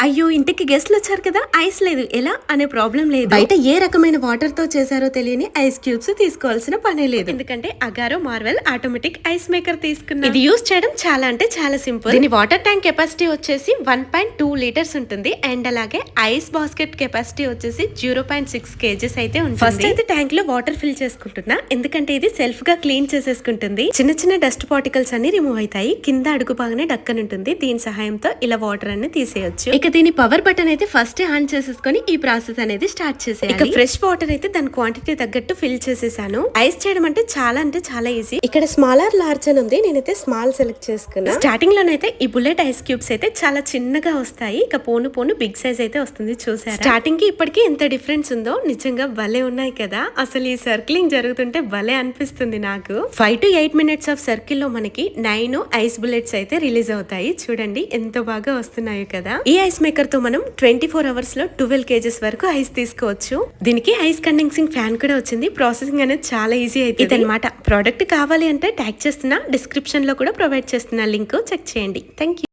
అయ్యో ఇంటికి గెస్ట్లు వచ్చారు కదా, ఐస్ లేదు ఎలా అనే ప్రాబ్లం లేదు. బయట ఏ రకమైన వాటర్ తో చేశారో తెలియని ఐస్ క్యూబ్స్ తీసుకోవాల్సిన పనే లేదు, ఎందుకంటే Agaro Marvel automatic ice maker తీసుకున్నా. ఇది యూస్ చేయడం చాలా అంటే చాలా సింపుల్. దీని వాటర్ ట్యాంక్ కెపాసిటీ వచ్చేసి 1.2 లీటర్స్ ఉంటుంది. అండ్ అలాగే ఐస్ బాస్కెట్ కెపాసిటీ వచ్చేసి 0.6 కేజెస్ అయితే ఉంటుంది. ఫస్ట్ అయితే ట్యాంక్ లో వాటర్ ఫిల్ చేసుకుంటున్నా, ఎందుకంటే ఇది సెల్ఫ్ గా క్లీన్ చేసేసుకుంటుంది. చిన్న చిన్న డస్ట్ పార్టికల్స్ అన్ని రిమూవ్ అవుతాయి. కింద అడుగు బాగానే డక్కన్ ఉంటుంది. దీని సహాయంతో ఇలా వాటర్ అన్ని తీసేయొచ్చు. ఇక దీని పవర్ బటన్ అయితే ఫస్ట్ ఆన్ చేసేసుకొని ఈ ప్రాసెస్ అనేది స్టార్ట్ చేసేయాలి. ఇక ఫ్రెష్ వాటర్ అయితే దాని క్వాంటిటీ తగ్గట్టు ఫిల్ చేసేసాను. ఐస్ చేయడం అంటే చాలా ఈజీ. ఇక్కడ స్మాల్ ఆర్ లార్జ్ అని ఉంది, నేనైతే స్మాల్ సెలెక్ట్ చేసుకున్నా. స్టార్టింగ్ లోనైతే ఈ బుల్లెట్ ఐస్ క్యూబ్స్ అయితే చాలా చిన్నగా వస్తాయి. ఇక పోను పోను బిగ్ సైజ్ అయితే వస్తుంది. చూసారా స్టార్టింగ్ కి ఇప్పటికి ఎంత డిఫరెన్స్ ఉందో. నిజంగా భలే ఉన్నాయి కదా. అసలు ఈ సర్క్లింగ్ జరుగుతుంటే భలే అనిపిస్తుంది నాకు. 5 to 8 minutes ఆఫ్ సర్కిల్ లో మనకి 9 ఐస్ బుల్లెట్స్ అయితే రిలీజ్ అవుతాయి. చూడండి ఎంత బాగా వస్తున్నాయో కదా. ఈ ఐస్ మేకర్ తో మనం 24 hours లో 12 kgs వరకు ఐస్ తీసుకోవచ్చు. దీనికి ఐస్ కండెన్సింగ్ ఫ్యాన్ కూడా వచ్చింది. ప్రాసెసింగ్ అనేది చాలా ఈజీ అయితే ఇదన్నమాట. ప్రోడక్ట్ కావాలి అంటే ట్యాగ్ చేస్తున్నా, డిస్క్రిప్షన్ లో కూడా ప్రొవైడ్ చేస్తున్నా లింక్ చెక్ చేయండి. Thank you.